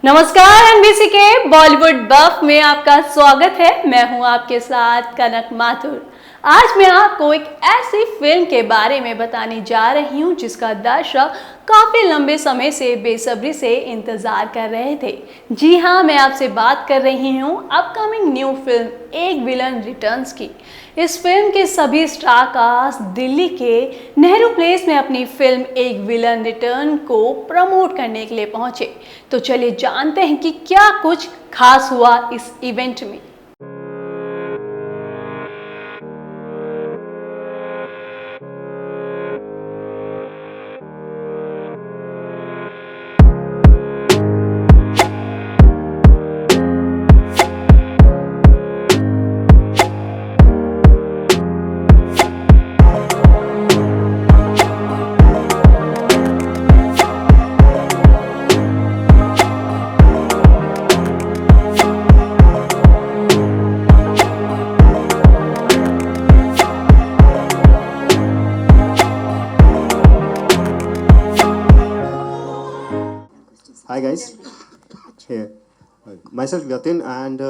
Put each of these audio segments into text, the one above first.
नमस्कार एनबीसी के बॉलीवुड बफ में आपका स्वागत है। मैं हूं आपके साथ कनक माथुर। आज मैं आपको एक ऐसी फिल्म के बारे में बताने जा रही हूं जिसका दर्शक काफी लंबे समय से बेसब्री से इंतजार कर रहे थे। जी हां, मैं आपसे बात कर रही हूं अपकमिंग न्यू फिल्म एक विलन रिटर्न्स की। इस फिल्म के सभी स्टार कास्ट दिल्ली के नेहरू प्लेस में अपनी फिल्म एक विलन रिटर्न को प्रमोट करने के लिए पहुंचे। तो चलिए जानते हैं कि क्या कुछ खास हुआ इस इवेंट में। Hi guys, here myself Yatin and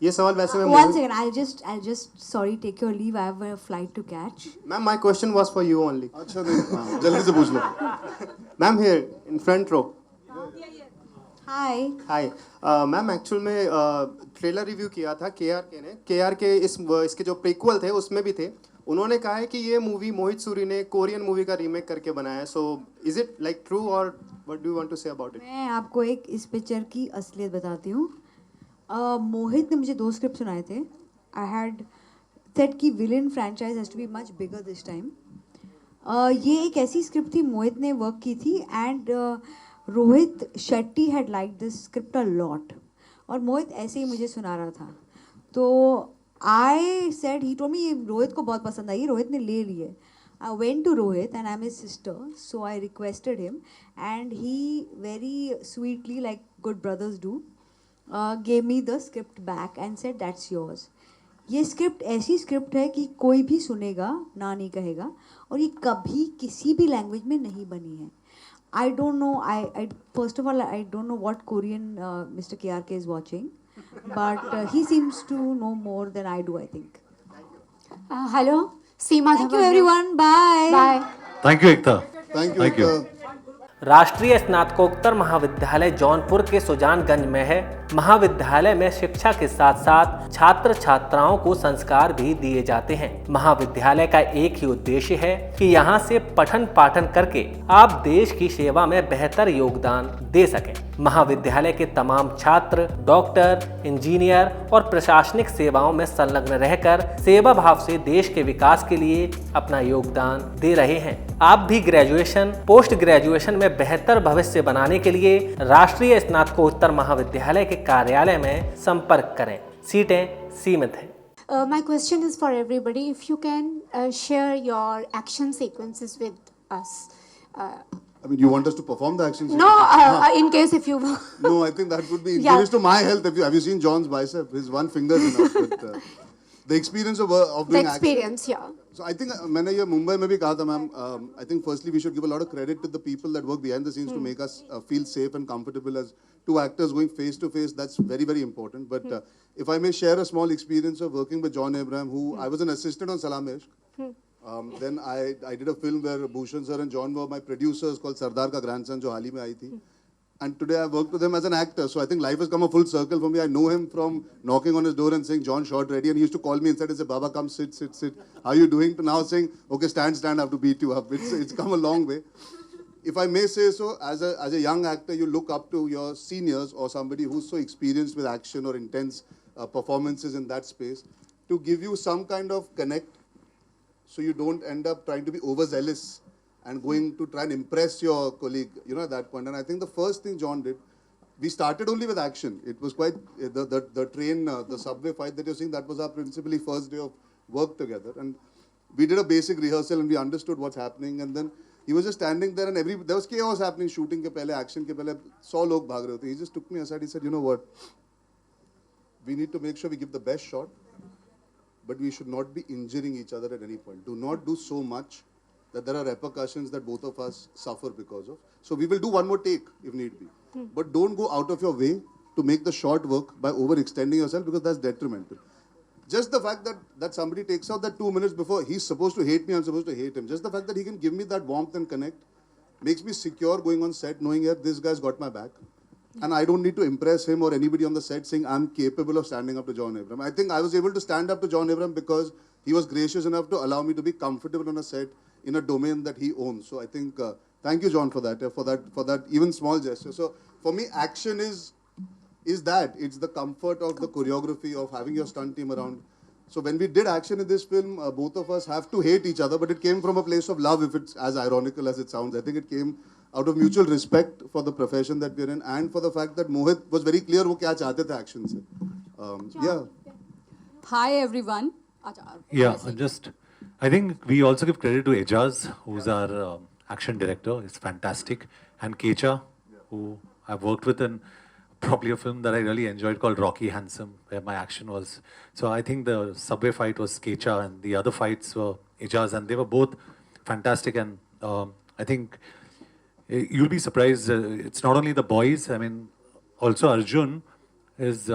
ये सवाल वैसे मैं One second, I'll just sorry, take your leave. I have a flight to catch. Ma'am, my question was for you only. अच्छा नहीं जल्दी से पूछ लो। Ma'am here in front row. Hi. Hi. Ma'am actual में ट्रेलर रिव्यू किया था KRK ने। KRK इसके जो प्रीक्वल थे उसमें भी थे। उन्होंने कहा है कि ये मूवी मोहित सूरी ने कोरियन मूवी का रीमेक करके बनाया है। So is it like true और what do you want to say about it? मैं आपको एक इस पिक्चर की असलियत बताती हूँ। मोहित ने मुझे 2 स्क्रिप्ट सुनाए थे। आई हैड सेड कि villain franchise has to be much bigger this time. ये एक ऐसी स्क्रिप्ट थी, मोहित ने वर्क की थी and Rohit Shetty had like this script a lot. और मोहित ऐसे ही मुझे सुना रहा था, तो I said, he told me Rohit को बहुत पसंद आई, रोहित ने ले लिए। I went to Rohit and I'm his sister, so I requested him and he very sweetly, like good brothers do, gave me the script back and said that's yours. ये script ऐसी script है कि कोई भी सुनेगा ना नहीं कहेगा, और ये कभी किसी भी लैंग्वेज में नहीं बनी है। I don't know, I first of all I don't know what Korean Mr. KRK is watching, but he seems to know more than I do, I think. Hello, Seema. Thank you everyone, bye. Bye. Thank you Ekta. Thank you. राष्ट्रीय स्नातकोत्तर महाविद्यालय जौनपुर के सुजानगंज में है। महाविद्यालय में शिक्षा के साथ साथ छात्र छात्राओं को संस्कार भी दिए जाते हैं। महाविद्यालय का एक ही उद्देश्य है कि यहाँ से पठन पाठन करके आप देश की सेवा में बेहतर योगदान दे सकें। महाविद्यालय के तमाम छात्र डॉक्टर, इंजीनियर और प्रशासनिक सेवाओं में संलग्न रहकर सेवा भाव से देश के विकास के लिए अपना योगदान दे रहे हैं। आप भी ग्रेजुएशन, पोस्ट ग्रेजुएशन में बेहतर भविष्य बनाने के लिए राष्ट्रीय स्नातकोत्तर महाविद्यालय के कार्यालय में संपर्क करें। सीटें सीमित हैं। My question is for everybody. If you can share your action sequences with us. I mean, you want us to perform the action? No, sequence? in case if you. No, I think that would be Yeah. injurious to my health. Have you seen John's bicep? His one finger is enough. But, the experience of The doing experience, yeah. action. So I think मैंने ये मुंबई में भी कहा था ma'am. I think firstly we should give a lot of credit to the people that work behind the scenes to make us feel safe and comfortable as two actors going face to face. That's very, very important. But if I may share a small experience of working with John Abraham, who I was an assistant on Salam Ishq. Then I did a film where Bhushan sir and John were my producers, called Sardar Ka Grandson, जो हाल ही में आई थी. And today I worked with him as an actor. So I think life has come a full circle for me. I know him from knocking on his door and saying, John, shot ready. And he used to call me inside and say, Baba, come sit. How are you doing? To now saying, okay, stand, I have to beat you up. It's come a long way. If I may say so, as a young actor, you look up to your seniors or somebody who's so experienced with action or intense performances in that space to give you some kind of connect, so you don't end up trying to be overzealous and going to try and impress your colleague, at that point. And I think the first thing John did, we started only with action. It was quite, the train, the subway fight that you're seeing, that was our principally first day of work together. And we did a basic rehearsal and we understood what's happening. And then he was just standing there and there was chaos happening, shooting ke pehle, action ke pehle, 100 log bhag rahe hote. He just took me aside, he said, you know what, we need to make sure we give the best shot, but we should not be injuring each other at any point. Do not do so much that there are repercussions that both of us suffer because of. So we will do one more take if need be. But don't go out of your way to make the shot work by overextending yourself, because that's detrimental. Just the fact that somebody takes out that 2 minutes before he's supposed to hate me, I'm supposed to hate him. Just the fact that he can give me that warmth and connect makes me secure going on set, knowing that this guy's got my back. And I don't need to impress him or anybody on the set saying I'm capable of standing up to John Abraham. I think I was able to stand up to John Abraham because he was gracious enough to allow me to be comfortable on a set in a domain that he owns. So I think, thank you, John, for that even small gesture. So for me, action is that. It's the comfort of the choreography, of having your stunt team around. So when we did action in this film, both of us have to hate each other, but it came from a place of love, if it's as ironical as it sounds. I think it came out of mutual respect for the profession that we're in, and for the fact that Mohit was very clear wo kya chahte the action se. Yeah. Hi everyone. Yeah, I think we also give credit to Ejaz, who's our action director. It's fantastic. And Kecha, who I've worked with in probably a film that I really enjoyed called Rocky Handsome, where my action was. So I think the subway fight was Kecha and the other fights were Ejaz, and they were both fantastic. And I think you'll be surprised. It's not only the boys. I mean, also Arjun is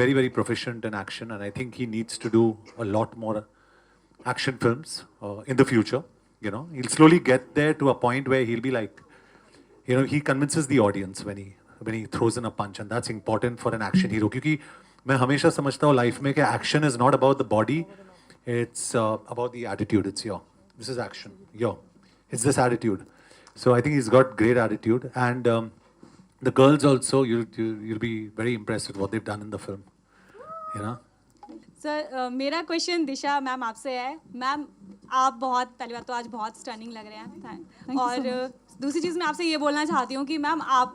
very, very proficient in action, and I think he needs to do a lot more action films in the future. You know, he'll slowly get there to a point where he'll be like, you know, he convinces the audience when he throws in a punch, and that's important for an action hero. क्योंकि मैं हमेशा समझता हूँ life में कि action is not about the body, it's about the attitude. It's this is action. It's this attitude. So I think he's got great attitude, and the girls also, you'll be very impressed with what they've done in the film. You know. Sir मेरा question दिशा ma'am आपसे है. Ma'am आप बहुत, पहली बात तो आज बहुत स्टनिंग लग रहे हैं, और दूसरी चीज़ मैं आपसे ये बोलना चाहती हूँ कि मैम आप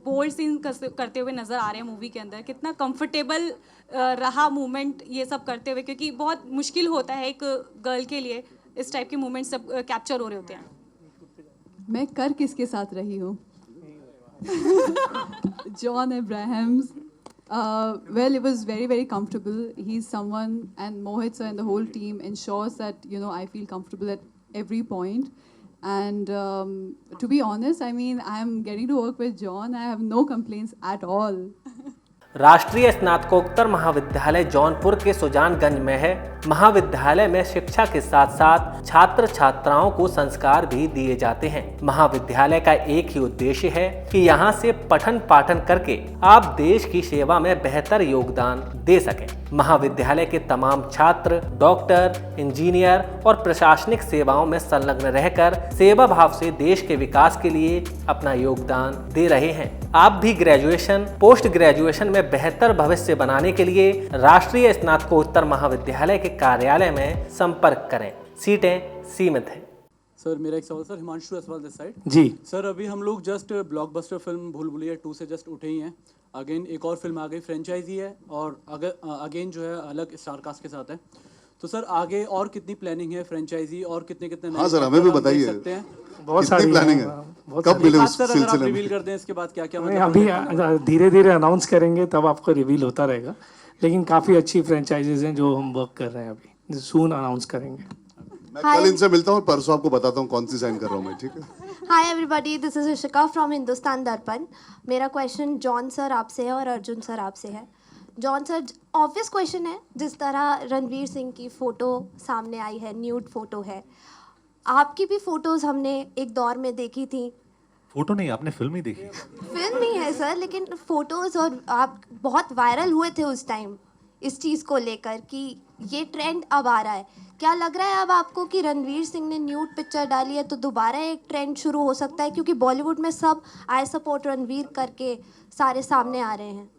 बोल्ड सीन करते हुए नज़र आ रहे हैं मूवी के अंदर. कितना कंफर्टेबल रहा मूवमेंट ये सब करते हुए, क्योंकि बहुत मुश्किल होता है एक गर्ल के लिए इस टाइप के मूवमेंट सब कैप्चर हो रहे होते हैं. मैं कर किसके साथ रही हूँ? John Abrahams. Well, it was very, very comfortable. He's someone, and Mohit sir and the whole team ensures that, you know, I feel comfortable at every point. And to be honest, I mean, I'm getting to work with John. I have no complaints at all. राष्ट्रीय स्नातकोत्तर महाविद्यालय जौनपुर के सुजानगंज में है. महाविद्यालय में शिक्षा के साथ साथ छात्र छात्राओं को संस्कार भी दिए जाते हैं. महाविद्यालय का एक ही उद्देश्य है कि यहाँ से पठन पाठन करके आप देश की सेवा में बेहतर योगदान दे सकें. महाविद्यालय के तमाम छात्र डॉक्टर, इंजीनियर और प्रशासनिक सेवाओं में संलग्न रहकर सेवा भाव से देश के विकास के लिए अपना योगदान दे रहे हैं. आप भी ग्रेजुएशन, पोस्ट ग्रेजुएशन में बेहतर भविष्य बनाने के लिए राष्ट्रीय स्नातकोत्तर महाविद्यालय के कार्यालय में संपर्क करें. सीटें सीमित हैं. सर मेरा एक सवाल sir, Himanshu Aswal this side. जी सर, अभी हम लोग जस्ट ब्लॉकबस्टर फिल्म भूल भुलैया 2 से जस्ट उठे ही हैं. अगेन एक और फिल्म आ गई, फ्रेंचाइजी है, और अगेन जो है अलग स्टार कास्ट के साथ है. तो सर आगे और कितनी प्लानिंग है फ्रेंचाइजी, और कितने हाँ सर, हमें भी बताइए. सकते हैं बहुत सारी प्लानिंग है. कब मिले उस सर, अगर आप सिलसिले में? रिवील कर दें इसके बाद क्या क्या अभी धीरे धीरे अनाउंस करेंगे, तब आपको रिवील होता रहेगा. लेकिन काफ़ी अच्छी फ्रेंचाइजीज हैं जो हम वर्क कर रहे हैं, अभी सून अनाउंस करेंगे. मैं कल इनसे मिलता हूँ और परसों आपको बताता हूँ कौन सी साइन कर रहा हूँ मैं. ठीक है. Hi everybody, this is Ishika from Hindustan दर्पण. मेरा क्वेश्चन जॉन सर आपसे है और अर्जुन सर आपसे है. जॉन सर, ऑब्वियस क्वेश्चन है, जिस तरह रणवीर सिंह की फ़ोटो सामने आई है, न्यूड फ़ोटो है, आपकी भी फ़ोटोज़ हमने एक दौर में देखी थी. फोटो नहीं, आपने फिल्म ही देखी. फिल्म नहीं है सर, लेकिन फ़ोटोज़, और आप बहुत वायरल हुए थे उस टाइम इस चीज़ को लेकर कि ये ट्रेंड अब आ रहा है. क्या लग रहा है अब आपको कि रणवीर सिंह ने न्यूड पिक्चर डाली है तो दोबारा एक ट्रेंड शुरू हो सकता है? क्योंकि बॉलीवुड में सब आई सपोर्ट रणवीर करके सारे सामने आ रहे हैं.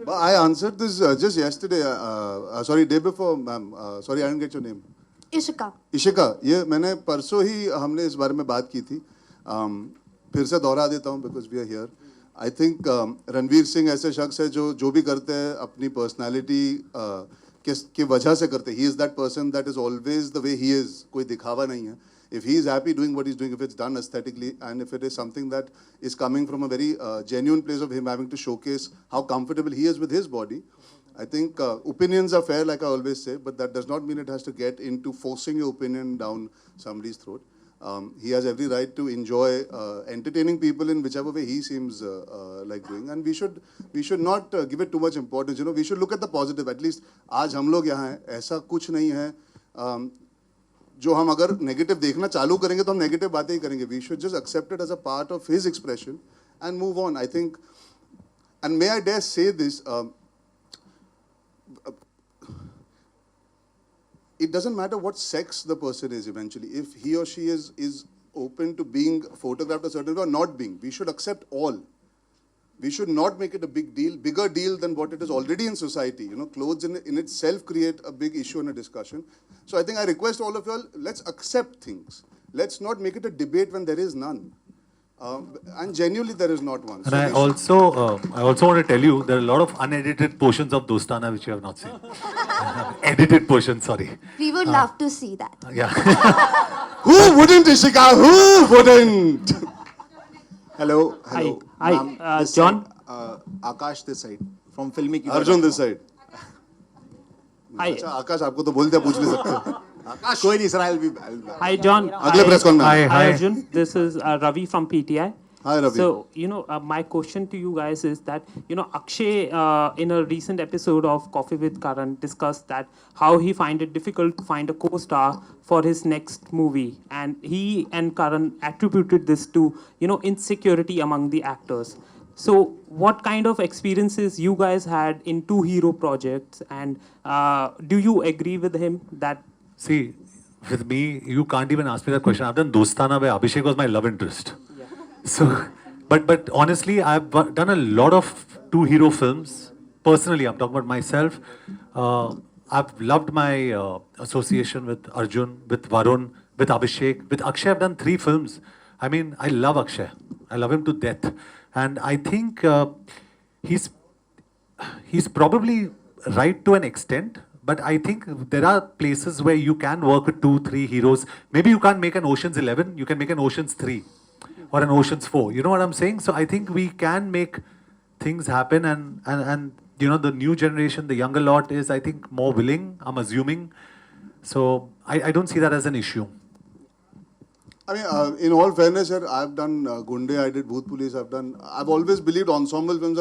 I answered this just yesterday. Sorry, day before, ma'am. Sorry, I didn't get your name. Ishika. Ishika, ये मैंने परसों ही हमने इस बारे में बात की थी. फिर से दोहरा देता हूँ because we are here. I think Ranveer Singh ऐसे शख्स है जो भी करते हैं अपनी पर्सनैलिटी की वजह से करते हैं. He is that person that is always the way he is. कोई दिखावा नहीं है. If he is happy doing what he's doing, if it's done aesthetically, and if it is something that is coming from a very genuine place of him having to showcase how comfortable he is with his body, I think opinions are fair, like I always say, but that does not mean it has to get into forcing your opinion down somebody's throat. He has every right to enjoy entertaining people in whichever way he seems like doing, and we should not give it too much importance. You know, we should look at the positive. At least आज हम लोग यहाँ हैं, ऐसा कुछ नहीं है जो हम अगर नेगेटिव देखना चालू करेंगे तो हम नेगेटिव बातें ही करेंगे. We should just accept it as a part of his expression and move on. I think, and may I dare say this. It doesn't matter what sex the person is eventually. If he or she is open to being photographed a certain way or not being, we should accept all. We should not make it a big deal, bigger deal than what it is already in society. You know, clothes in itself create a big issue and a discussion. So I think I request all of you all, let's accept things. Let's not make it a debate when there is none. And genuinely there is not one. And I also want to tell you, there are a lot of unedited portions of Dostana which you have not seen. Edited portions, sorry. We would love to see that. Yeah. Who wouldn't, Ishika? Who wouldn't? Hello. Hi. Ma'am, this John. side, Akash this side from Filmy Ki Arjun this side. Hi. अच्छा आकाश आपको तो बोलते हैं पूछ नहीं सकते. आकाश कोई नहीं sir, I'll be. Hi John. अगले press con में. Hi Arjun. This is Ravi from PTI. Hi Ravi. So my question to you guys is that Akshay in a recent episode of Coffee with Karan discussed that how he find it difficult to find a co-star for his next movie, and he and Karan attributed this to insecurity among the actors. So what kind of experiences you guys had in two hero projects, and do you agree with him that? See, with me, you can't even ask me that question. I've done Dostana where Abhishek was my love interest. So, but honestly, I've done a lot of two hero films. Personally, I'm talking about myself. I've loved my association with Arjun, with Varun, with Abhishek, with Akshay. I've done 3 films. I mean, I love Akshay. I love him to death, and I think he's probably right to an extent. But I think there are places where you can work with 2-3 heroes. Maybe you can't make an Ocean's 11. You can make an Ocean's 3. Or an Ocean's 4. You know what I'm saying? So I think we can make things happen, and the new generation, the younger lot is, I think, more willing, I'm assuming. So I don't see that as an issue. I mean, in all fairness, sir, I've done Gunde, I did Bhoot Police, I've always believed ensemble films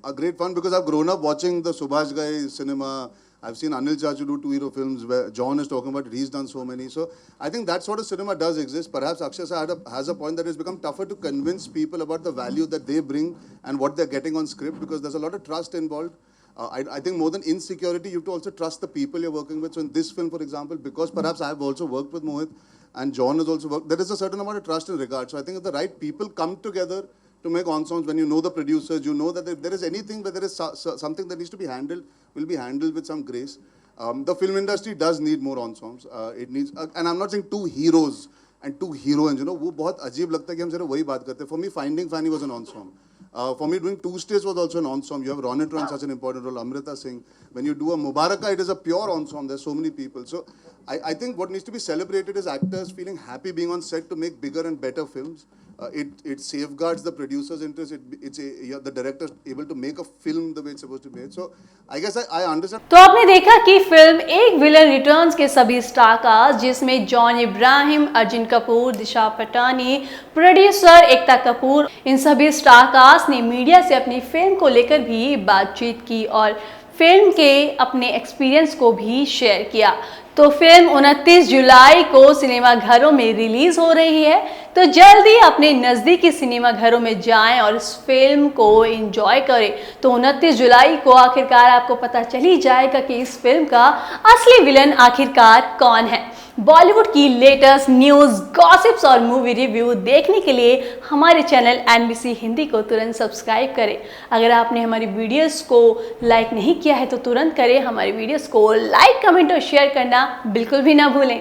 are great fun because I've grown up watching the Subhash Ghai cinema. I've seen Anil Chachu do two hero films where John is talking about it. He's done so many. So I think that sort of cinema does exist. Perhaps Akshay has a point that it's become tougher to convince people about the value that they bring and what they're getting on script because there's a lot of trust involved. I think more than insecurity, you have to also trust the people you're working with. So in this film, for example, because perhaps I've also worked with Mohit and John has also worked, there is a certain amount of trust and regard. So I think if the right people come together to make ensembles, when you know the producers, you know that if there is anything where there is something that needs to be handled, will be handled with some grace. The film industry does need more ensembles. It needs, and I'm not saying two heroes and two heroines, वो बहुत अजीब लगता है कि हम सिर्फ वही बात करते हैं. For me, Finding Fanny was an ensemble. For me, doing Two States was also an ensemble. You have Ronit Ron, such an important role, Amrita Singh. When you do a Mubaraka, it is a pure ensemble. There's so many people. So I think what needs to be celebrated is actors feeling happy being on set to make bigger and better films. It safeguards the producer's interest. The director able to make a film the way it's supposed to be made. So I guess I understand. तो आपने देखा कि film एक villain returns के सभी star cast जिसमें John Ibrahim, Arjun Kapoor, दिशा Patani, producer Ekta Kapoor, इन सभी star cast ने मीडिया से अपनी फिल्म को लेकर भी बातचीत की और फिल्म के अपने एक्सपीरियंस को भी शेयर किया. तो फिल्म 29 जुलाई को सिनेमा घरों में रिलीज हो रही है, तो जल्दी अपने नज़दीकी सिनेमा घरों में जाएं और इस फिल्म को एंजॉय करें. तो 29 जुलाई को आखिरकार आपको पता चल ही जाएगा कि इस फिल्म का असली विलन आखिरकार कौन है. बॉलीवुड की लेटेस्ट न्यूज़, गॉसिप्स और मूवी रिव्यू देखने के लिए हमारे चैनल NBC हिंदी को तुरंत सब्सक्राइब करें. अगर आपने हमारी वीडियोस को लाइक नहीं किया है तो तुरंत करें. हमारी वीडियोस को लाइक, कमेंट और शेयर करना बिल्कुल भी ना भूलें.